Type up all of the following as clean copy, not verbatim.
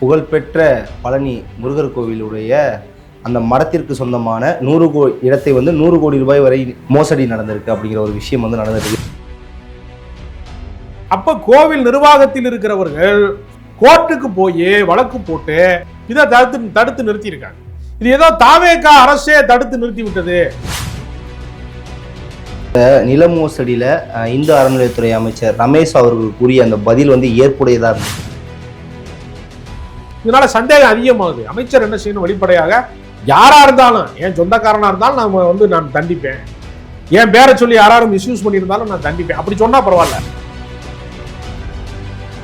புகழ்பெற்ற பழனி முருகர் கோவிலுடைய அந்த மடத்திற்கு சொந்தமான 100 இடத்தை 100 கோடி ரூபாய் வரை மோசடி நடந்திருக்கு அப்படிங்கிற ஒரு விஷயம் நடந்திருக்கு. அப்ப கோவில் நிர்வாகத்தில் இருக்கிறவர்கள் கோர்ட்டுக்கு போய் வழக்கு போட்டு இதை தடுத்து நிறுத்தி இருக்காங்க. இது ஏதோ தாவேகா அரசே தடுத்து நிறுத்தி விட்டது. நில மோசடியில இந்து அறநிலையத்துறை அமைச்சர் ரமேஷ் அவர்கள் கூறிய அந்த பதில் ஏற்புடையதா இருந்தது. இதனால சந்தேகம் அதிகமாகுது. அமைச்சர் என்ன செய்யணும்? வெளிப்படையாக யாரா இருந்தாலும், என் சொந்தக்காரனா இருந்தாலும் நான் தண்டிப்பேன், என் பேரை சொல்லி யாரும் மிஸ்யூஸ் பண்ணியிருந்தாலும் நான் தண்டிப்பேன், அப்படி சொன்னா பரவாயில்ல.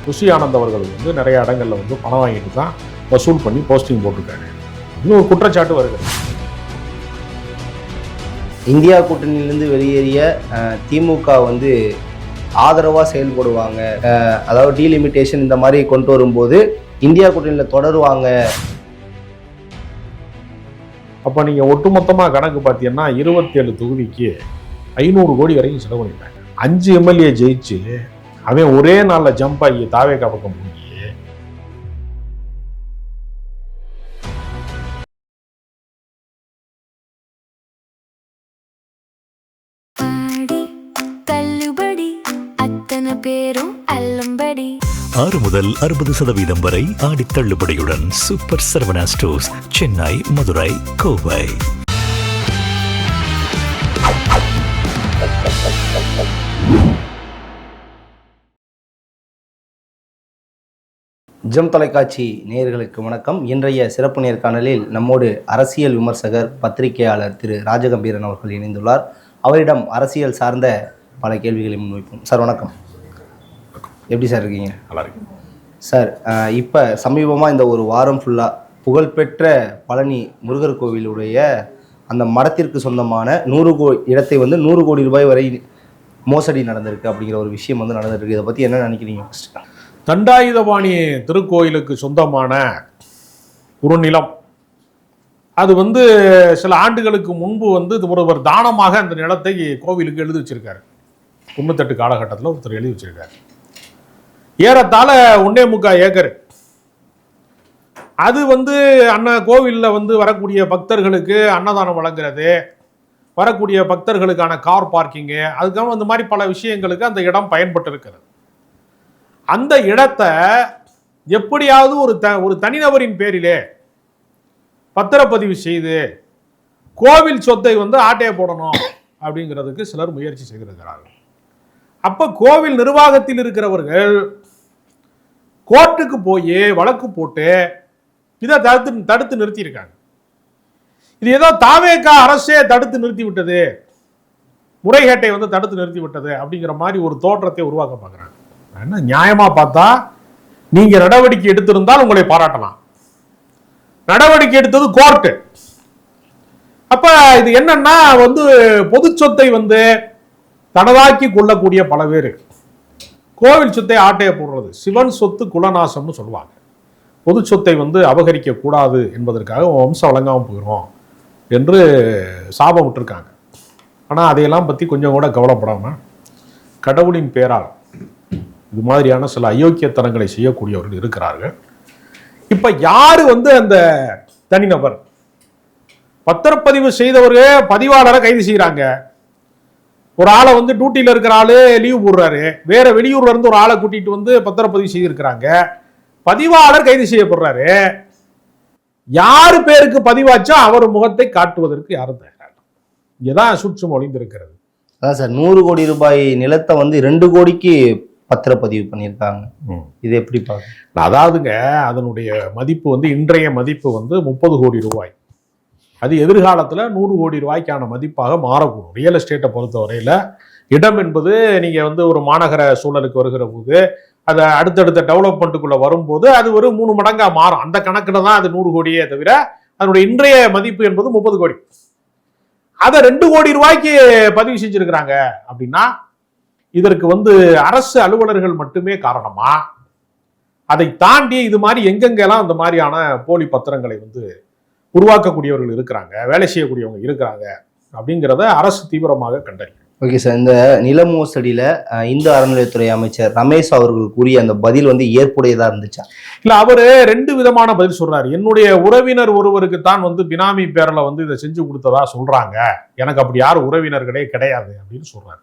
ருஷி ஆனந்த் அவர்கள் நிறைய இடங்கள்ல பணம் வாங்கிட்டு தான் வசூல் பண்ணி போஸ்டிங் போட்டிருக்காரு. இன்னும் ஒரு குற்றச்சாட்டு வருகிறது. இந்தியா கூட்டணியிலிருந்து வெளியேறிய திமுக ஆதரவா செயல்படுவாங்க, அதாவது டீலிமிட்டேஷன் இந்த மாதிரி கொண்டு வரும்போது இந்தியா கூட்டணியில் தொடருவாங்க. அப்ப நீங்க ஒட்டுமொத்தமா கணக்கு பார்த்தீங்கன்னா 27 தொகுதிக்கு 500 கோடி வரைக்கும் செலவு பண்ணிட்டாங்க. 5 எம்எல்ஏ ஜெயிச்சு அவன் ஒரே நாள்ல ஜம்ப் ஆகி தாவேகா பக்கம் போய் பேரும் 6 முதல் 60% வரை ஆடி தள்ளுபடியுடன் super Saravana stores, Chennai, Madurai, Kovai. Gem தொலைக்காட்சி நேயர்களுக்கு வணக்கம். இன்றைய சிறப்பு நேர்காணலில் நம்மோடு அரசியல் விமர்சகர், பத்திரிகையாளர் திரு ராஜகம்பீரன் அவர்கள் இணைந்துள்ளார். அவரிடம் அரசியல் சார்ந்த பல கேள்விகளை முன்வைப்போம். சார் வணக்கம். எப்படி சார் இருக்கீங்க? நல்லா இருக்கு சார். இப்போ சமீபமாக இந்த ஒரு வாரம் ஃபுல்லாக புகழ்பெற்ற பழனி முருகர் கோவிலுடைய அந்த மடத்திற்கு சொந்தமான 100 இடத்தை 100 கோடி ரூபாய் வரை மோசடி நடந்திருக்கு அப்படிங்கிற ஒரு விஷயம் நடந்திருக்கு. இதை பற்றி என்ன நினைக்கிறீங்க? தண்டாயுதபாணி திருக்கோயிலுக்கு சொந்தமான ஒரு நிலம், அது சில ஆண்டுகளுக்கு முன்பு ஒருவர் தானமாக அந்த நிலத்தை கோவிலுக்கு எழுதி வச்சிருக்காரு. 98 காலகட்டத்தில் ஒருத்தர் எழுதி வச்சிருக்காரு. ஏறத்தாழ 1.25 ஏக்கர். அது கோவிலில் வரக்கூடிய பக்தர்களுக்கு அன்னதானம் வழங்குறது, வரக்கூடிய பக்தர்களுக்கான கார் பார்க்கிங்கு, அதுக்காக அந்த மாதிரி பல விஷயங்களுக்கு அந்த இடம் பயன்பட்டு இருக்கிறது. அந்த இடத்தை எப்படியாவது ஒரு தனிநபரின் பேரிலே பத்திரப்பதிவு செய்து கோவில் சொத்தை ஆட்டைய போடணும் அப்படிங்கிறதுக்கு சிலர் முயற்சி செய்திருக்கிறார்கள். அப்ப கோவில் நிர்வாகத்தில் இருக்கிறவர்கள் கோர்ட்டுக்கு போய் வழக்கு போட்டு இதை தடுத்து நிறுத்தி இருக்காங்க. இது ஏதோ தாவேகா அரசே தடுத்து நிறுத்தி விட்டது, முறைகேட்டை தடுத்து நிறுத்தி விட்டது அப்படிங்கிற மாதிரி ஒரு தோற்றத்தை உருவாக்க பார்க்குறாங்க. என்ன நியாயமா பார்த்தா நீங்க நடவடிக்கை எடுத்திருந்தால் உங்களை பாராட்டலாம். நடவடிக்கை எடுத்தது கோர்ட்டு. அப்ப இது என்னன்னா பொது சொத்தை தனதாக்கி கொள்ளக்கூடிய பல பேர் கோவில் சொத்தை ஆட்டைய போடுறது சிவன் சொத்து குலநாசம்னு சொல்லுவாங்க. பொது சொத்தை அபகரிக்க கூடாது என்பதற்காக வம்சம் வழங்காமல் போயிடும் என்று சாபம் விட்டுருக்காங்க. ஆனால் அதையெல்லாம் பற்றி கொஞ்சம் கூட கவலைப்படாமல் கடவுளின் பேரால் இது மாதிரியான சில அயோக்கியத்தனங்களை செய்யக்கூடியவர்கள் இருக்கிறார்கள். இப்போ யாரு அந்த தனிநபர் பத்திரப்பதிவு செய்தவர்கள் பதிவாளரை கைது செய்கிறாங்க. ஒரு ஆளை டியூட்டியில் இருக்கிற ஆளு லீவ் போடுறாரு, வேற வெளியூர்ல இருந்து ஒரு ஆளை கூட்டிட்டு பத்திரப்பதிவு செய்திருக்கிறாங்க. பதிவாளர் கைது செய்யப்படுறாரு. யாரு பேருக்கு பதிவாச்சோ அவர் முகத்தை காட்டுவதற்கு யாரும் தயாராக. இங்கதான் சூட்சுமம் ஒளிந்திருக்கிறது. அதான் சார், 100 கோடி ரூபாய் நிலத்தை 2 கோடிக்கு பத்திரப்பதிவு பண்ணியிருக்காங்க. இது எப்படி பார்க்க? அதாவதுங்க, அதனுடைய மதிப்பு இன்றைய மதிப்பு 30 கோடி ரூபாய். அது எதிர்காலத்தில் 100 கோடி ரூபாய்க்கான மதிப்பாக மாறக்கூடும். ரியல் எஸ்டேட்டை பொறுத்தவரையில் இடம் என்பது நீங்கள் ஒரு மாநகர சூழலுக்கு வருகிற போது, அதை அடுத்தடுத்த டெவலப்மெண்ட்டுக்குள்ளே வரும்போது அது ஒரு 3 மடங்காக மாறும். அந்த கணக்கில் தான் அது 100 கோடியே தவிர அதனுடைய இன்றைய மதிப்பு என்பது 30 கோடி. அதை 2 கோடி ரூபாய்க்கு பதிவு செஞ்சுருக்கிறாங்க அப்படின்னா இதற்கு அரசு அலுவலர்கள் மட்டுமே காரணமா? அதை தாண்டி இது மாதிரி எங்கெங்கெல்லாம் அந்த மாதிரியான போலி பத்திரங்களை உருவாக்கக்கூடியவர்கள் இருக்கிறாங்க, வேலை செய்யக்கூடியவங்க இருக்கிறாங்க அப்படிங்கிறத அரசு தீவிரமாக கண்டறியும். ஓகே சார், இந்த நில மோசடியில இந்து அறநிலையத்துறை அமைச்சர் ரமேஷ் அவர்கள் கூறிய அந்த பதில் வந்து ஏற்புடையதா இருந்துச்சா? இல்ல, அவரு 2 விதமான பதில் சொல்றாரு. என்னுடைய உறவினர் ஒருவருக்கு தான் வந்து பினாமி பேர்ல வந்து இதை செஞ்சு கொடுத்ததா சொல்றாங்க, எனக்கு அப்படி யாரும் உறவினர்களே கிடையாது அப்படின்னு சொல்றாரு.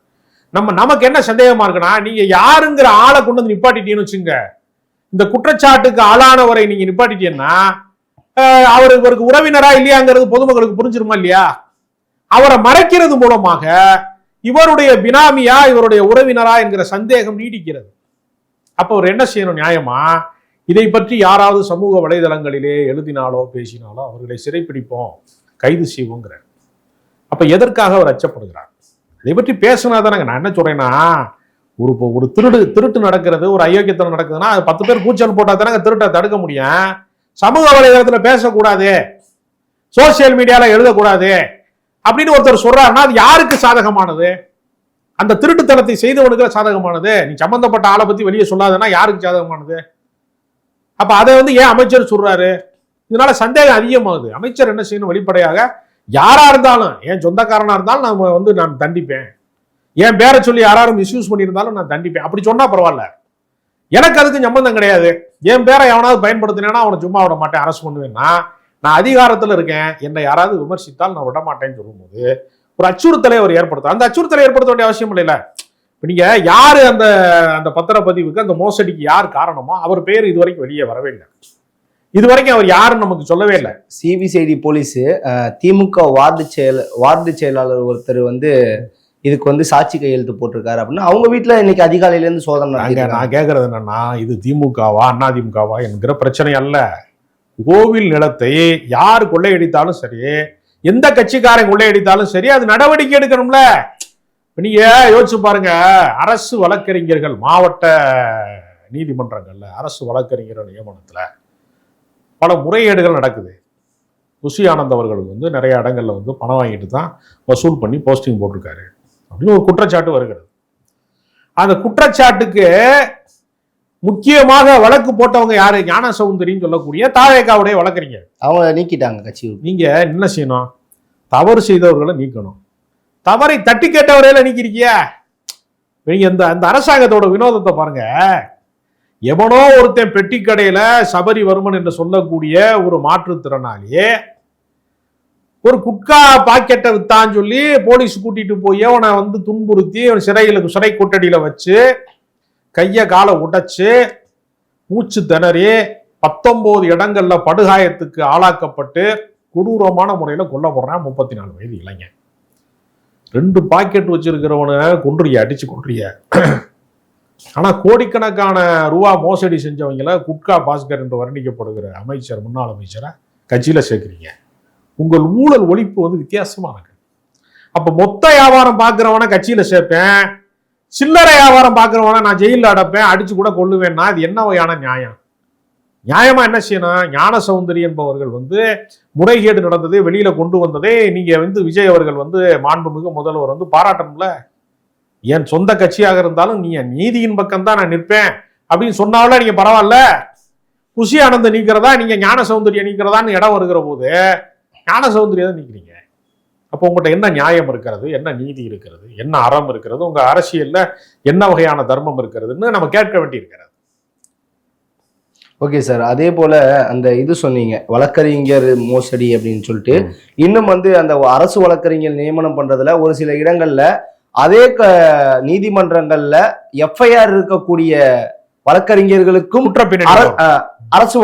நமக்கு என்ன சந்தேகமா இருக்குன்னா, நீங்க யாருங்கிற ஆளை கொண்டு வந்து நிப்பாட்டிட்டீங்கன்னு வச்சுங்க, இந்த குற்றச்சாட்டுக்கு ஆளானவரை நீங்க நிப்பாட்டிட்டீங்கன்னா இவருக்கு உறவினரா இல்லையாங்கிறது பொதுமக்களுக்கு புரிஞ்சிருமா இல்லையா? அவரை மறைக்கிறது மூலமாக இவருடைய பினாமியா இவருடைய உறவினரா என்கிற சந்தேகம் நீடிக்கிறது. அப்ப அவர் என்ன செய்யணும்? நியாயமா இதை பற்றி யாராவது சமூக வலைதளங்களிலே எழுதினாலோ பேசினாலோ அவர்களை சிறைப்பிடிப்போம், கைது செய்வோங்கிறார். அப்ப எதற்காக அவர் அச்சப்படுகிறார்? இதை பற்றி பேசினா தானங்க. நான் என்ன சொல்றேன்னா, ஒரு திருட்டு நடக்கிறது, ஒரு அயோக்கியத்தனம் நடக்குதுன்னா 10 பேர் கூச்சல் போட்டா தானே திருட்டை தடுக்க முடியும். சமூக வலைதளத்துல பேசக்கூடாது, சோசியல் மீடியால எழுதக்கூடாது அப்படின்னு ஒருத்தர் சொல்றாருன்னா அது யாருக்கு சாதகமானது? அந்த திருட்டுத்தனத்தை செய்தவனுக்கு சாதகமானது. நீ சம்பந்தப்பட்ட ஆளை பத்தி வெளியே சொல்லாதுன்னா யாருக்கு சாதகமானது? அப்ப அதை வந்து ஏன் அமைச்சர் சொல்றாரு? இதனால சந்தேகம் அதிகமாகுது. அமைச்சர் என்ன செய்யணும்? வெளிப்படையாக யாரா இருந்தாலும், என் சொந்தக்காரனா இருந்தாலும் நான் தண்டிப்பேன், என் பேரை சொல்லி யாரும் மிஸ்யூஸ் பண்ணியிருந்தாலும் நான் தண்டிப்பேன், அப்படி சொன்னா பரவாயில்ல, எனக்கு அதுக்கு சம்பந்தம் கிடையாது, என் பேரை எவனாவது பயன்படுத்தினா அவனை சும்மா விட மாட்டேன், அரெஸ்ட் பண்ணுவேன்னா நான் அதிகாரத்தில் இருக்கேன், என்னை யாராவது விமர்சித்தால் நான் விட மாட்டேன்னு சொல்லும்போது ஒரு அச்சுறுத்தலை அவர் ஏற்படுத்த, அந்த அச்சுறுத்தலை ஏற்படுத்த வேண்டிய அவசியம் இல்லைல்ல. நீங்க யாரு அந்த பத்திரப்பதிவுக்கு அந்த மோசடிக்கு யார் காரணமோ அவர் பேர் இதுவரைக்கும் வெளியே வரவே இல்லை. இதுவரைக்கும் அவர் யாருன்னு நமக்கு சொல்லவே இல்லை. சிபிசிஐடி போலீஸ் திமுக வார்டு செயலாளர் ஒருத்தர் வந்து இதுக்கு வந்து சாட்சி கையெழுத்து போட்டிருக்காரு அப்படின்னு அவங்க வீட்டுல இன்னைக்கு அதிகாலையில இருந்து சோதனை. நான் கேட்கறது என்னன்னா, இது திமுகவா அண்ணா திமுகவா என்கிற பிரச்சனை அல்ல. கோவில் நிலத்தை யார் கொள்ளையடித்தாலும் சரி, எந்த கட்சிக்காரன் கொள்ளையடித்தாலும் சரி, அது நடவடிக்கை எடுக்கணும்ல. நீங்க யோசிச்சு பாருங்க, அரசு வழக்கறிஞர்கள் மாவட்ட நீதிமன்றங்கள்ல அரசு வழக்கறிஞர்கள் நியமனத்துல பல முறைகேடுகள் நடக்குது. ருஷி ஆனந்த் அவர்களுக்கு வந்து நிறைய இடங்கள்ல வந்து பணம் வாங்கிட்டு தான் வசூல் பண்ணி போஸ்டிங் போட்டிருக்காரு அப்படின்னு ஒரு குற்றச்சாட்டு வருகிறது. அந்த குற்றச்சாட்டுக்கு முக்கியமாக வழக்கு போட்டவங்க யாரு? ஞான சௌந்தரின்னு சொல்லக்கூடிய தாவேகாவுடைய வழக்கறிஞர். அவங்க நீக்கிட்டாங்க கட்சி. நீங்க என்ன செய்யணும்? தவறு செய்தவர்களை நீக்கணும். தவறை தட்டி கேட்டவரையில நீக்கிறீங்க. நீங்க அந்த அரசாங்கத்தோட வினோதத்தை பாருங்க. எவனோ ஒருத்தன் பெட்டி கடையில சபரிவர்மன் என்று சொல்லக்கூடிய ஒரு மாற்றுத்திறனாளியே ஒரு குட்கா பாக்கெட்டை வித்தான்னு சொல்லி போலீஸ் கூட்டிட்டு போய் அவனை வந்து துன்புறுத்தி சிறை கொட்டடியில வச்சு கைய காலை உடைச்சு மூச்சு திணறி 19 இடங்கள்ல படுகாயத்துக்கு ஆளாக்கப்பட்டு கொடூரமான முறையில கொல்லப்படுறான் 34 வயது இளைஞன். 2 பாக்கெட் வச்சிருக்கிறவனை கொன்றிய, அடிச்சு கொன்றிய. ஆனா கோடிக்கணக்கான ரூபா மோசடி செஞ்சவங்கள குட்கா பாஸ்கர் என்று வர்ணிக்கப்படுகிற அமைச்சர், முன்னாள் அமைச்சரை கட்சியில சேர்க்கிறீங்க. உங்கள் ஊழல் ஒழிப்பு வந்து வித்தியாசமா இருக்கு. அப்ப மொத்த வியாபாரம் பார்க்கிறவன கட்சியில சேர்ப்பேன், சில்லறை வியாபாரம் பார்க்கிறவன நான் ஜெயிலில் அடைப்பேன், அடிச்சு கூட கொள்ளுவேன்னா இது என்ன வகையான நியாயம்? நியாயமா என்ன செய்யணும்? ஞான சௌந்தரி என்பவர்கள் வந்து முறைகேடு நடந்தது வெளியில கொண்டு வந்ததே நீங்க வந்து விஜய் அவர்கள் வந்து மாண்புமிகு முதல்வர் வந்து பாராட்டணும்ல. என் சொந்த கட்சியாக இருந்தாலும் நீ நீதியின் பக்கம் தான் நான் நிற்பேன் அப்படின்னு சொன்னால நீங்க பரவாயில்ல. ருஷி ஆனந்த நீக்கிறதா நீங்க ஞான சௌந்தரிய நீக்கிறதான்னு இடம் வருகிற போது ஞான சௌந்தரியை தான் நீக்கிறீங்க. அப்போ உங்கள்கிட்ட என்ன நியாயம் இருக்கிறது, என்ன நீதி இருக்கிறது, என்ன அறம் இருக்கிறது, உங்க அரசியல்ல என்ன வகையான தர்மம் இருக்கிறதுன்னு நம்ம கேட்க வேண்டியிருக்கிறது. ஓகே சார், அதே போல அந்த இது சொன்னீங்க வழக்கறிஞர் மோசடி அப்படின்னு சொல்லிட்டு, இன்னும் வந்து அந்த அரசு வழக்கறிஞர் நியமனம் பண்றதுல ஒரு சில இடங்கள்ல அதே நீதிமன்றங்கள்ல எஃப்ஐஆர் இருக்கக்கூடிய வழக்கறிஞர்களுக்கும் அரசு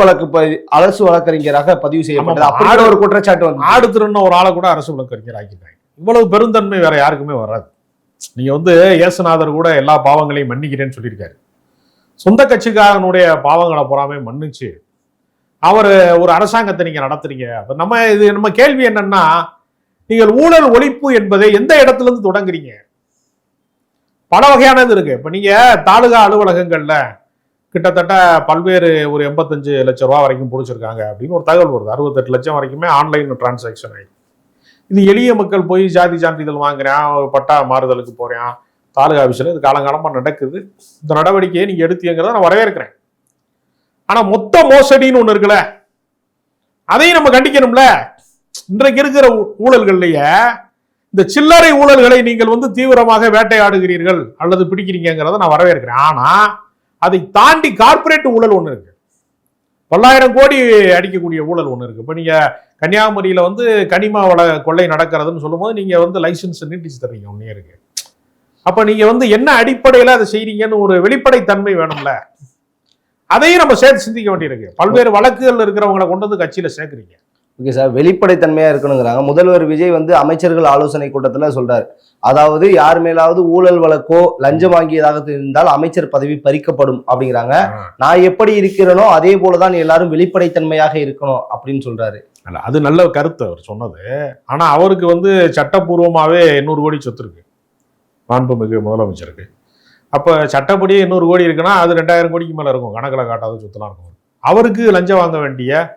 வழக்கறிஞராக பதிவு செய்யப்பட்டது அப்படி ஒரு குற்றச்சாட்டு வந்து ஆடு திருண்ண ஒரு ஆளை கூட அரசு வழக்கறிஞர் ஆக்கிட்டாங்க. இவ்வளவு பெருந்தன்மை வேற யாருக்குமே வராது. நீங்க வந்து இயேசுநாதர் கூட எல்லா பாவங்களையும் மன்னிக்கிறேன்னு சொல்லியிருக்காரு. சொந்த கட்சிக்காரனுடைய பாவங்களை பொறாமே மன்னிச்சு அவர் ஒரு அரசாங்கத்தை நீங்க நடத்துறீங்க. அப்ப நம்ம கேள்வி என்னன்னா, நீங்கள் ஊழல் ஒழிப்பு என்பதை எந்த இடத்துல இருந்து தொடங்குறீங்க? பல வகையானது இருக்கு. இப்ப நீங்க தாலுகா அலுவலகங்கள்ல கிட்டத்தட்ட பல்வேறு ஒரு 85 லட்சம் ரூபா வரைக்கும் பிடிச்சிருக்காங்க அப்படின்னு ஒரு தகவல் வருது. 68 லட்சம் வரைக்குமே ஆன்லைன் டிரான்சாக்ஷன் ஆகி, இது எளிய மக்கள் போய் ஜாதி சான்றிதழ் வாங்குறான், ஒரு பட்டா மாறுதலுக்கு போறான் தாலுகா ஆபீஸ்ல. இது காலங்காலமா நடக்குது. இந்த நடவடிக்கையை நீங்க எடுத்தீங்கிறத நான் வரவேற்கிறேன். ஆனா மொத்த மோசடின்னு ஒண்ணு இருக்குல்ல, அதையும் நம்ம கண்டிக்கணும்ல. இன்றைக்கு இருக்கிற ஊழல்கள்லயே இந்த சில்லறை ஊழல்களை நீங்கள் வந்து தீவிரமாக வேட்டையாடுகிறீர்கள் அல்லது பிடிக்கிறீங்கிறத நான் வரவேற்கிறேன். ஆனா அதை தாண்டி கார்ப்பரேட் ஊழல் ஒண்ணு இருக்கு, பல்லாயிரம் கோடி அடிக்கக்கூடிய ஊழல் ஒண்ணு இருக்கு. இப்ப நீங்க கன்னியாகுமரியில வந்து கனிம வள கொள்ளை நடக்கிறதுன்னு சொல்லும்போது நீங்க வந்து லைசன்ஸ் நீட்டிச்சு தர்றீங்க ஒன்னே இருக்கு. அப்ப நீங்க வந்து என்ன அடிப்படையில அதை செய்றீங்கன்னு ஒரு வெளிப்படைத்தன்மை வேணும்ல, அதையும் நம்ம சேர்த்து சிந்திக்க வேண்டியிருக்கு. பல்வேறு வழக்குகள் இருக்கிறவங்களை கொண்டு வந்து கட்சியில சேர்க்கிறீங்க. Okay sir, வெளிப்படைத்தன்மையா இருக்கணுங்கிறாங்க. முதல்வர் விஜய் வந்து அமைச்சர்கள் ஆலோசனை கூட்டத்துல சொல்றாரு, அதாவது யார் மேலாவது ஊழல் வழக்கோ லஞ்சம் வாங்கியதாக இருந்தால் அமைச்சர் பதவி பறிக்கப்படும் அப்படிங்கிறாங்க. நான் எப்படி இருக்கிறேனோ அதே போலதான் எல்லாரும் வெளிப்படைத்தன்மையாக இருக்கணும் அப்படின்னு சொல்றாரு. அல்ல, அது நல்ல கருத்து அவர் சொன்னது. ஆனா அவருக்கு வந்து சட்டப்பூர்வமாவே 800 கோடி சொத்து இருக்கு மாண்புமிகு முதலமைச்சருக்கு. அப்ப சட்டப்படியே 800 கோடி இருக்குன்னா அது 2000 கோடிக்கு மேல இருக்கும், கணக்கில் காட்டாத சொத்துலாம் இருக்கும். அவருக்கு லஞ்சம் வாங்க வேண்டிய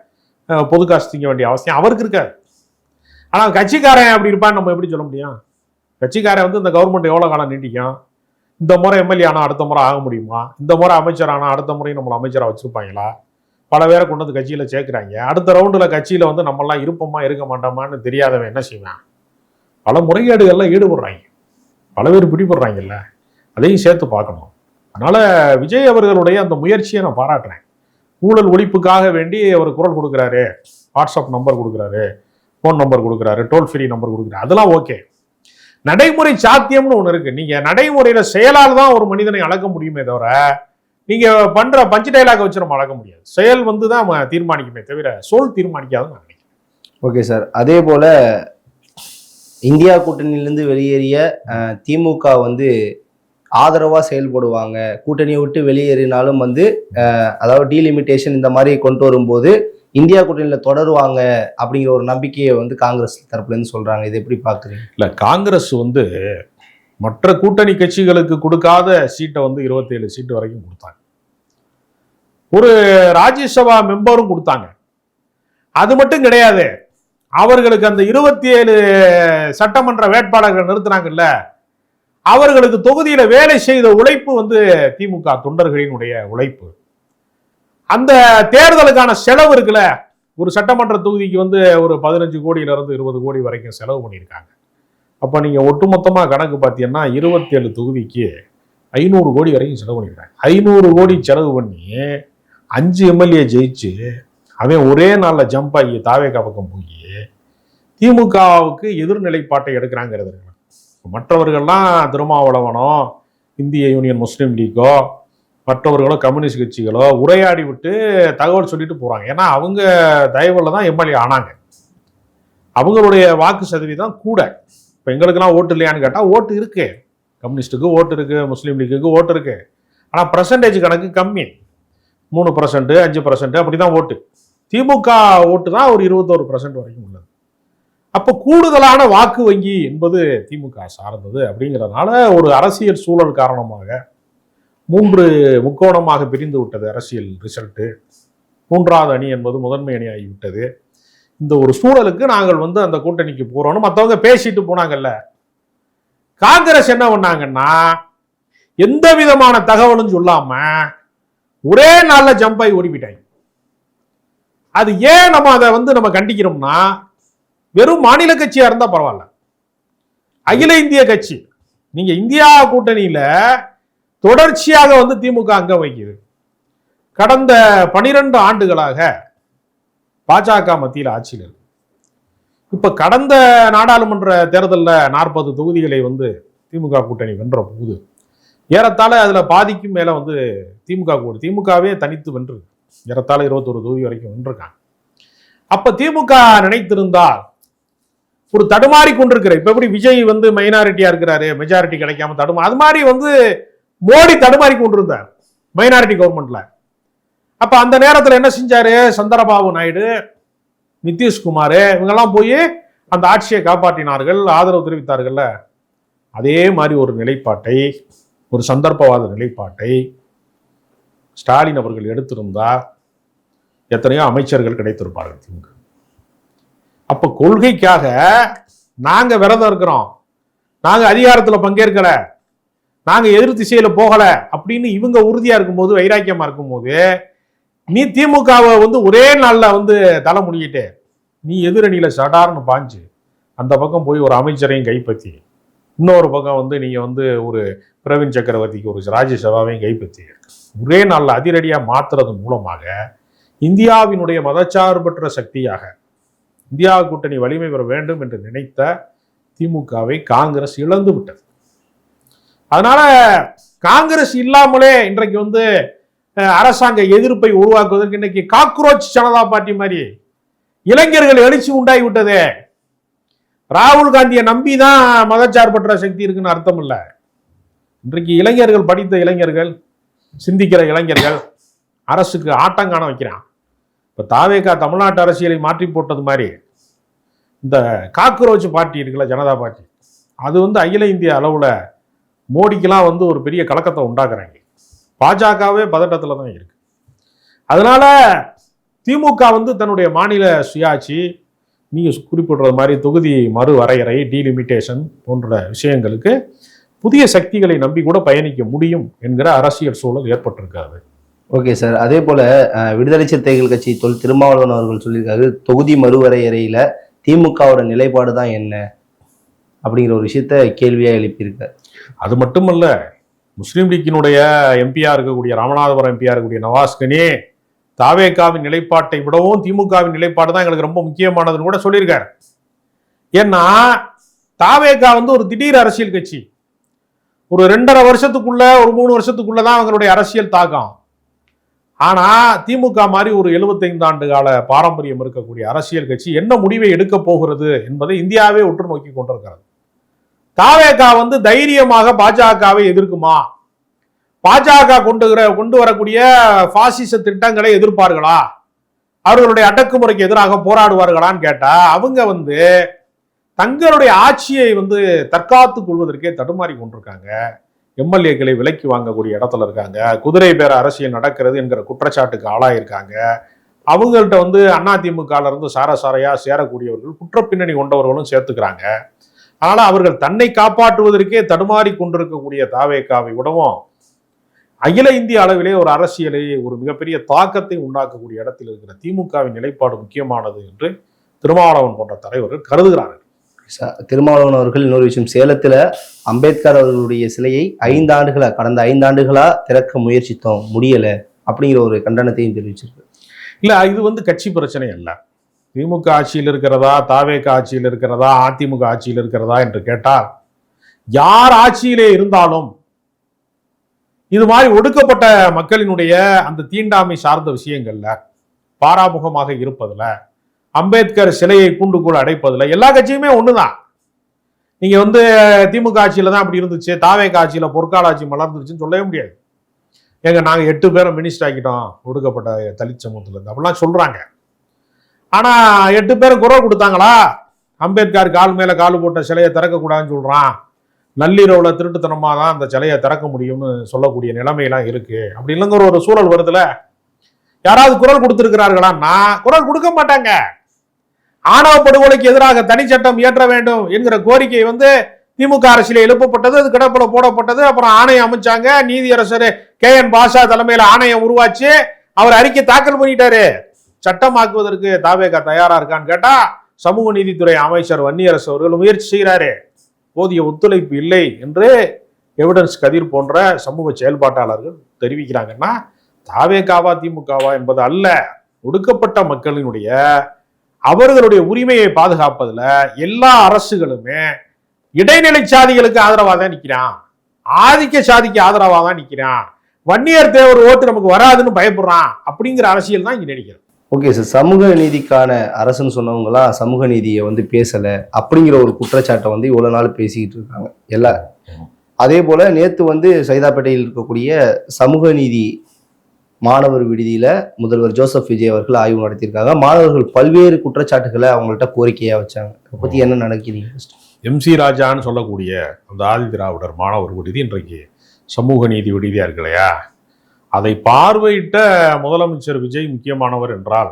பொது காசு திங்க வேண்டிய அவசியம் அவருக்கு இருக்காது. ஆனா கட்சிக்காரன் அப்படி இருப்பான்னு நம்ம எப்படி சொல்ல முடியும்? கட்சிக்காரன் வந்து இந்த கவர்மெண்ட் எவ்வளவு காலம் நீட்டிக்கும், இந்த முறை எம்எல்ஏ ஆனா அடுத்த முறை ஆக முடியுமா, இந்த முறை அமைச்சர் ஆனா அடுத்த முறை நம்மளை அமைச்சரா வச்சிருப்பாங்களா, பல பேரை கொண்டு வந்து கட்சியில சேர்க்கிறாங்க. அடுத்த ரவுண்டுல கட்சியில வந்து நம்மளாம் இருப்போமா இருக்க மாட்டோமான்னு தெரியாதவன் என்ன செய்வான்? பல முறைகேடுகள்லாம் ஈடுபடுறாங்க, பல பேர் பிடிபடுறாங்கல்ல, அதையும் சேர்த்து பார்க்கணும். அதனால விஜய் அவர்களுடைய அந்த முயற்சியை நான் பாராட்டுறேன். ஊழல் ஒழிப்புக்காக வேண்டி அவர் குரல் கொடுக்குறாரு, வாட்ஸ்அப் நம்பர் கொடுக்குறாரு, ஃபோன் நம்பர் கொடுக்குறாரு, டோல் ஃப்ரீ நம்பர் கொடுக்குறாரு, அதெல்லாம் ஓகே. நடைமுறை சாத்தியம்னு ஒன்று இருக்கு. நீங்க நடைமுறையில செயலால் தான் ஒரு மனிதனை அளக்க முடியுமே தவிர நீங்க பண்ற பஞ்சு டைலாக வச்சு நம்ம அளக்க முடியாது. செயல் வந்து தான் தீர்மானிக்குமே தவிர சொல் தீர்மானிக்காதுன்னு நான் நினைக்கிறேன். ஓகே சார், அதே போல இந்தியா கூட்டணியிலிருந்து வெளியேறிய திமுக வந்து ஆதரவா செயல்படுவாங்க, கூட்டணியை விட்டு வெளியேறினாலும் வந்து அதாவது டீலிமிட்டேஷன் இந்த மாதிரி கொண்டு வரும்போது இந்தியா கூட்டணியில தொடருவாங்க அப்படிங்கிற ஒரு நம்பிக்கையை வந்து காங்கிரஸ் தரப்புல இருந்து சொல்றாங்க. இது எப்படி பாக்குறீங்க? இல்ல, காங்கிரஸ் வந்து மற்ற கூட்டணி கட்சிகளுக்கு கொடுக்காத சீட்டை வந்து 27 சீட்டு வரைக்கும் கொடுத்தாங்க. ஒரு ராஜ்யசபா மெம்பரும் கொடுத்தாங்க. அது மட்டும் கிடையாது, அவர்களுக்கு அந்த 27 சட்டமன்ற வேட்பாளர்கள் நிறுத்தினாங்கல்ல, அவர்களுக்கு தொகுதியில வேலை செய்த உழைப்பு வந்து திமுக தொண்டர்களினுடைய உழைப்பு. அந்த தேர்தலுக்கான செலவு இருக்குல்ல, ஒரு சட்டமன்ற தொகுதிக்கு வந்து ஒரு 15 கோடியில இருந்து 20 கோடி வரைக்கும் செலவு பண்ணியிருக்காங்க. அப்ப நீங்க ஒட்டுமொத்தமா கணக்கு பார்த்தீங்கன்னா 27 தொகுதிக்கு 500 கோடி வரைக்கும் செலவு பண்ணியிருக்காங்க. 500 கோடி செலவு பண்ணி 5 எம்எல்ஏ ஜெயிச்சு அவன் ஒரே நாள்ல ஜம்ப் ஆகி தாவேகா பக்கம் போய் திமுகவுக்கு எதிர்நிலைப்பாட்டை எடுக்கிறாங்கிறது. மற்றவர்கள்லாம் திருமாவளவனோ இந்திய யூனியன் முஸ்லீம் லீக்கோ மற்றவர்களோ கம்யூனிஸ்ட் கட்சிகளோ உரையாடி விட்டு தகவல் சொல்லிட்டு போறாங்க. ஏன்னா அவங்க தயவுல தான் எம்எல்ஏ ஆனாங்க, அவங்களுடைய வாக்கு சதவீதம் கூட. இப்போ எங்களுக்கெல்லாம் ஓட்டு இல்லையான்னு கேட்டால் ஓட்டு இருக்கு, கம்யூனிஸ்டுக்கு ஓட்டு இருக்கு, முஸ்லீம் லீக்குக்கு ஓட்டு இருக்கு. ஆனால் பர்சன்டேஜ் கணக்கு கம்மி, 3%, 5% அப்படிதான் ஓட்டு. திமுக ஓட்டு தான் ஒரு 21% வரைக்கும் உள்ளது. அப்போ கூடுதலான வாக்கு வங்கி என்பது திமுக சார்ந்தது. அப்படிங்கிறதுனால ஒரு அரசியல் சூழல் காரணமாக 3 முக்கோணமாக பிரிந்து விட்டது அரசியல் ரிசல்ட்டு. 3வது அணி என்பது முதன்மை அணி ஆகிவிட்டது. இந்த ஒரு சூழலுக்கு நாங்கள் வந்து அந்த கூட்டணிக்கு போறோம்னு மற்றவங்க பேசிட்டு போனாங்கல்ல. காங்கிரஸ் என்ன பண்ணாங்கன்னா எந்த விதமான தகவலும் சொல்லாம ஒரே நாள்ல ஜம்ப் ஆகி ஓடிவிட்டாங்க. அது ஏன் நம்ம அதை வந்து நம்ம கண்டிக்கிறோம்னா, வெறும் மாநில கட்சியா இருந்தா பரவாயில்ல, அகில இந்திய கட்சி, நீங்க இந்தியா கூட்டணியில தொடர்ச்சியாக வந்து திமுக அங்க வைக்குது. கடந்த 12 ஆண்டுகளாக பாஜக மத்தியில் ஆட்சியில் இருக்கு. இப்ப கடந்த நாடாளுமன்ற தேர்தலில் 40 தொகுதிகளை வந்து திமுக கூட்டணி வென்ற போது ஏறத்தாழ அதுல பாதிக்கும் மேல வந்து திமுகவே தனித்து வென்று ஏறத்தாழ 21 தொகுதி வரைக்கும் வென்றிருக்காங்க. அப்ப திமுக நினைத்திருந்தால் ஒரு தடுமாறி கொண்டிருக்கிற, இப்ப எப்படி விஜய் வந்து மைனாரிட்டியா இருக்கிறாரு, மெஜாரிட்டி கிடைக்காம அது மாதிரி வந்து மோடி தடுமாறி கொண்டிருந்தார் மைனாரிட்டி கவர்மெண்ட்ல. அப்ப அந்த நேரத்தில் என்ன செஞ்சாரு, சந்திரபாபு நாயுடு, நிதிஷ்குமார் இவங்கெல்லாம் போய் அந்த ஆட்சியை காப்பாற்றினார்கள், ஆதரவு தெரிவித்தார்கள்ல. அதே மாதிரி ஒரு நிலைப்பாட்டை, ஒரு சந்தர்ப்பவாத நிலைப்பாட்டை ஸ்டாலின் அவர்கள் எடுத்திருந்தா எத்தனையோ அமைச்சர்கள் கிடைத்திருப்பார்கள் திமுக. அப்ப கொள்கைக்காக நாங்க விரதம் இருக்கிறோம், நாங்க அதிகாரத்துல பங்கேற்கல, நாங்க எதிர் திசையில போகல அப்படின்னு இவங்க உறுதியா இருக்கும்போது, வைராக்கியமா இருக்கும்போது, நீ திமுகவை வந்து ஒரே நாள்ல வந்து தலை முடிக்கிட்டு நீ எதிரணியில சடார்னு பாஞ்சு அந்த பக்கம் போய் ஒரு அமைச்சரையும் கைப்பற்றி, இன்னொரு பக்கம் வந்து நீங்கள் வந்து ஒரு பிரவீன் சக்கரவர்த்திக்கு ஒரு ராஜ்யசபாவையும் கைப்பற்றி ஒரே நாளில் அதிரடியாக மாற்றுறது மூலமாக இந்தியாவினுடைய மதச்சார்பற்ற சக்தியாக இந்தியா கூட்டணி வலிமை பெற வேண்டும் என்று நினைத்த திமுகவை காங்கிரஸ் இழந்து விட்டது. அதனால காங்கிரஸ் இல்லாமலே இன்றைக்கு வந்து அரசாங்க எதிர்ப்பை உருவாக்குவதற்கு இன்னைக்கு காக்ரோச் ஜனதா பார்ட்டி மாதிரி இளைஞர்கள் எழுச்சி உண்டாகி விட்டது. ராகுல் காந்தியை நம்பிதான் மதச்சார்பற்ற சக்தி இருக்குன்னு அர்த்தம் இல்லை. இன்றைக்கு இளைஞர்கள், படித்த இளைஞர்கள், சிந்திக்கிற இளைஞர்கள் அரசுக்கு ஆட்டங்காண வைக்கிறான். இப்ப தாவேகா தமிழ்நாட்டு அரசியலை மாற்றி போட்டது மாதிரி இந்த காக்ரோச் பார்ட்டி இருக்குல்ல, ஜனதா பார்ட்டி, அது வந்து அகில இந்திய அளவுல மோடிக்கெல்லாம் வந்து ஒரு பெரிய கலக்கத்தை உண்டாக்குறாங்க. பாஜகவே பதட்டத்தில் தான் இருக்கு. அதனால திமுக வந்து தன்னுடைய மாநில சுயாட்சி, நீங்க குறிப்பிடுறது மாதிரி தொகுதி மறு வரையறை, டீலிமிட்டேஷன் போன்ற விஷயங்களுக்கு புதிய சக்திகளை நம்பி கூட பயணிக்க முடியும் என்கிற அரசியல் சூழல் ஏற்பட்டிருக்காது. Okay sir. அதே போல விடுதலை சிறுத்தைகள் கட்சி திருமாவளவன் அவர்கள் சொல்லியிருக்காரு, தொகுதி மறுவரையறையில திமுகவோட நிலைப்பாடு தான் என்ன அப்படிங்கிற ஒரு விஷயத்த கேள்வியா எழுப்பியிருக்காரு. அது மட்டுமல்ல, முஸ்லீம் லீக்கினுடைய எம்பியா இருக்கக்கூடிய, ராமநாதபுரம் எம்பியா இருக்கக்கூடிய நவாஸ்கனி தாவேகாவின் நிலைப்பாட்டை விடவும் திமுகவின் நிலைப்பாடு தான் எங்களுக்கு ரொம்ப முக்கியமானதுன்னு கூட சொல்லியிருக்காரு. ஏன்னா தாவேகா வந்து ஒரு திடீர் அரசியல் கட்சி. ஒரு 2.5 வருஷத்துக்குள்ள, ஒரு 3 வருஷத்துக்குள்ளதான் அவங்களுடைய அரசியல் தாக்கம். ஆனா திமுக மாதிரி ஒரு 75 ஆண்டு கால பாரம்பரியம் இருக்கக்கூடிய அரசியல் கட்சி என்ன முடிவை எடுக்க போகிறது என்பதை இந்தியாவே உற்று நோக்கி கொண்டிருக்கிறது. தாவேகா வந்து தைரியமாக பாஜகவை எதிர்க்குமா? பாஜக கொண்டு வரக்கூடிய பாசிச திட்டங்களை எதிர்ப்பார்களா? அவர்களுடைய அடக்குமுறைக்கு எதிராக போராடுவார்களான்னு கேட்டா அவங்க வந்து தங்களுடைய ஆட்சியை வந்து தற்காத்துக் கொள்வதற்கே தடுமாறி கொண்டிருக்காங்க. எம்எல்ஏக்களை விலைக்கு வாங்கக்கூடிய இடத்துல இருக்காங்க. குதிரை பேர அரசியல் நடக்கிறது என்கிற குற்றச்சாட்டுக்கு ஆளாயிருக்காங்க. அவங்கள்ட்ட வந்து அதிமுகல இருந்து சாரசாரையா சேரக்கூடியவர்கள், குற்றப்பின்னணி கொண்டவர்களும் சேர்த்துக்கிறாங்க. அதனால அவர்கள் தன்னை காப்பாற்றுவதற்கே தடுமாறி கொண்டிருக்கக்கூடிய தாவேகாவை விடவும் அகில இந்திய அளவிலே ஒரு அரசியலை, ஒரு மிகப்பெரிய தாக்கத்தை உண்டாக்கக்கூடிய இடத்தில் இருக்கிற திமுகவின் நிலைப்பாடு முக்கியமானது என்று திருமாவளவன் போன்ற தலைவர்கள் கருதுகிறார்கள். திருமாவளவன் அவர்கள் இன்னொரு விஷயம், சேலத்துல அம்பேத்கர் அவர்களுடைய சிலையை கடந்த 5 ஆண்டுகளா திறக்க முயற்சித்தோம், முடியல அப்படிங்கிற ஒரு கண்டனத்தையும் தெரிவிச்சிருக்கு. இல்ல, இது வந்து கட்சி பிரச்சனை அல்ல. திமுக ஆட்சியில் இருக்கிறதா, தாவேக ஆட்சியில் இருக்கிறதா, அதிமுக ஆட்சியில் இருக்கிறதா என்று கேட்டால் யார் ஆட்சியிலே இருந்தாலும் இது மாதிரி ஒடுக்கப்பட்ட மக்களினுடைய அந்த தீண்டாமை சார்ந்த விஷயங்கள்ல, பாராமுகமாக இருப்பதுல, அம்பேத்கர் சிலையை கூண்டுக்குள் அடைப்பதுல எல்லா கட்சியுமே ஒண்ணுதான். நீங்க வந்து திமுக ஆட்சியில தான் அப்படி இருந்துச்சு, தாவேக ஆட்சியில பொற்கால ஆட்சி மலர்ந்துருச்சுன்னு சொல்லவே முடியாது. ஏங்க நாங்க 8 பேரை மினிஸ்டர் ஆக்கிட்டோம் ஒடுக்கப்பட்ட தலித் சமூகத்துல இருந்து அப்படிலாம் சொல்றாங்க. ஆனா 8 பேரும் குரல் கொடுத்தாங்களா? அம்பேத்கர் கால் மேல கால் போட்ட சிலையை திறக்க கூடாதுன்னு சொல்றான். நள்ளிரவுல திருட்டுத்தனமா தான் அந்த சிலையை திறக்க முடியும்னு சொல்லக்கூடிய நிலைமையெல்லாம் இருக்கு. அப்படி இல்லைங்கிற ஒரு சூழல் வருதுல. யாராவது குரல் கொடுத்திருக்கிறார்களான்னா குரல் கொடுக்க மாட்டாங்க. ஆணவ படுகொலைக்கு எதிராக தனி சட்டம் இயற்ற வேண்டும் என்கிற கோரிக்கை வந்து திமுக அரசியல எழுப்பப்பட்டது, அது கிடப்புல போடப்பட்டது. அப்புறம் ஆணையம் அமைச்சாங்க. நீதியரசர் KN பாஷா தலைமையில ஆணையம் உருவாச்சு. அவர் அறிக்கை தாக்கல் பண்ணிட்டாரு. சட்டமாக்குவதற்கு தாவேகா தயாரா இருக்கான்னு கேட்டா சமூக நீதித்துறை அமைச்சர் வன்னியரசு அவர்கள் முயற்சி செய்கிறாரு. போதிய ஒத்துழைப்பு இல்லை என்று எவிடன்ஸ் கதிர் போன்ற சமூக செயல்பாட்டாளர்கள் தெரிவிக்கிறாங்கன்னா தாவேகாவா திமுகவா என்பது அல்ல. ஒடுக்கப்பட்ட மக்களினுடைய அவர்களுடைய உரிமையை பாதுகாப்பதுல எல்லா அரசுகளுமே இடைநிலை சாதிகளுக்கு ஆதரவாக தான் நிற்கிறான், ஆதிக்க சாதிக்கு ஆதரவாக தான் நிற்கிறான். வன்னியர் தேவர் ஓட்டு நமக்கு வராதுன்னு பயப்படுறான். அப்படிங்கிற அரசியல் தான் இங்க நினைக்கிறது. Okay sir. சமூக நீதிக்கான அரசுன்னு சொன்னவங்களா சமூக நீதியை வந்து பேசல அப்படிங்கிற ஒரு குற்றச்சாட்டை வந்து இவ்வளவு நாள் பேசிக்கிட்டு இருக்காங்க எல்லா. அதே போல நேத்து வந்து சைதாப்பேட்டையில் இருக்கக்கூடிய சமூக நீதி மாணவர் விடுதியில முதல்வர் ஜோசப் விஜய் அவர்கள் ஆய்வு நடத்தியிருக்காங்க. மாணவர்கள் பல்வேறு குற்றச்சாட்டுகளை அவங்கள்ட்ட கோரிக்கையா வச்சாங்க. அதை பத்தி என்ன நினைக்கிறீங்க? MC ராஜான்னு சொல்லக்கூடிய அந்த ஆதி திராவிடர் மாணவர் விடுதி இன்றைக்கு சமூக நீதி விடுதியா இருக்கு இல்லையா, அதை பார்வையிட்ட முதலமைச்சர் விஜய் முக்கியமானவர் என்றால்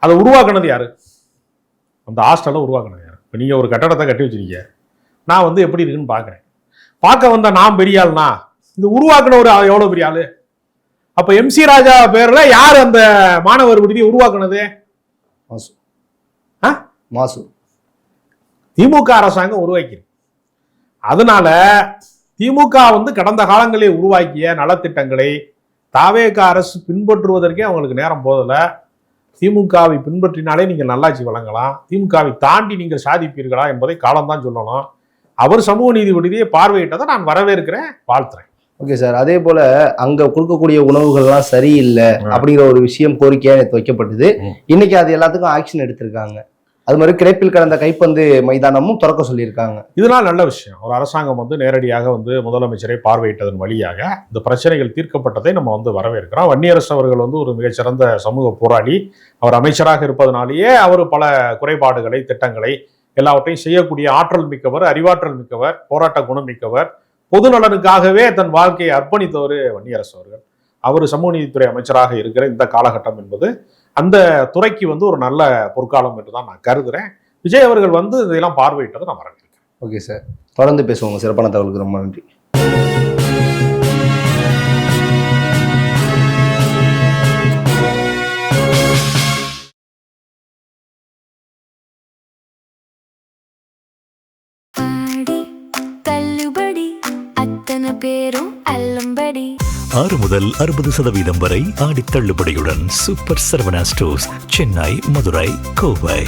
அதை உருவாக்குனது யாரு? அந்த ஹாஸ்டலை உருவாக்குனது யாரு? இப்போ நீங்க ஒரு கட்டடத்தை கட்டி வச்சிருக்கீங்க, நான் வந்து எப்படி இருக்குன்னு பார்க்குறேன். பார்க்க வந்த நான் பெரிய ஆள்னா இது உருவாக்குனவர் எவ்வளவு பெரிய ஆளு? அப்ப MC ராஜா பேர்ல யார் அந்த மாணவர் விடுதியை உருவாக்குனது? மாசு. திமுக அரசாங்கம் உருவாக்கியிருக்கு. அதனால திமுக வந்து கடந்த காலங்களில் உருவாக்கிய நலத்திட்டங்களை தாவேக அரசு பின்பற்றுவதற்கே அவங்களுக்கு நேரம் போதலை. திமுகவை பின்பற்றினாலே நீங்கள் நல்லாட்சி வழங்கலாம், திமுகவை தாண்டி நீங்கள் சாதிப்பீர்களா என்பதை காலம்தான் சொல்லணும். அவர் சமூக நீதி விடுதியை பார்வையிட்டதை நான் வரவேற்கிறேன், வாழ்த்துறேன். ஓகே சார், அதே போல அங்க கொடுக்கக்கூடிய உணவுகள்லாம் சரியில்லை அப்படிங்கிற ஒரு விஷயம் கோரிக்கையா நேற்று வைக்கப்பட்டது. இன்னைக்கு அது எல்லாத்துக்கும் ஆக்ஷன் எடுத்திருக்காங்க. அது மாதிரி கிடப்பில் கடந்த கைப்பந்து மைதானமும் திறக்க சொல்லியிருக்காங்க. இதெல்லாம் நல்ல விஷயம். ஒரு அரசாங்கம் வந்து நேரடியாக வந்து முதலமைச்சரை பார்வையிட்டதன் வழியாக இந்த பிரச்சனைகள் தீர்க்கப்பட்டதை நம்ம வந்து வரவேற்கிறோம். வன்னியரசு அவர்கள் வந்து ஒரு மிகச்சிறந்த சமூக போராளி. அவர் அமைச்சராக இருப்பதனாலேயே அவர் பல குறைபாடுகளை, திட்டங்களை எல்லாவற்றையும் செய்யக்கூடிய ஆற்றல் மிக்கவர், அறிவாற்றல் மிக்கவர், போராட்ட குணம் மிக்கவர், பொது நலனுக்காகவே தன் வாழ்க்கையை அர்ப்பணித்தவர் வன்னியரசு அவர்கள். அவர் சமூக நீதித்துறை அமைச்சராக இருக்கிற இந்த காலகட்டம் என்பது அந்த துறைக்கு வந்து ஒரு நல்ல பொற்காலம் என்று தான் நான் கருதுறேன். விஜய் அவர்கள் வந்து இதெல்லாம் பார்வையிட்டதை நான் வரவேற்கிறேன். ஓகே சார், தொடர்ந்து பேசுவோங்க. சிறப்பான தகவலுக்கு ரொம்ப நன்றி. பேரும் அல்லும்படி 6 முதல் 60% வரை ஆடி தள்ளுபடியுடன் சூப்பர் சரவணா ஸ்டோர்ஸ், சென்னை, மதுரை, கோவை.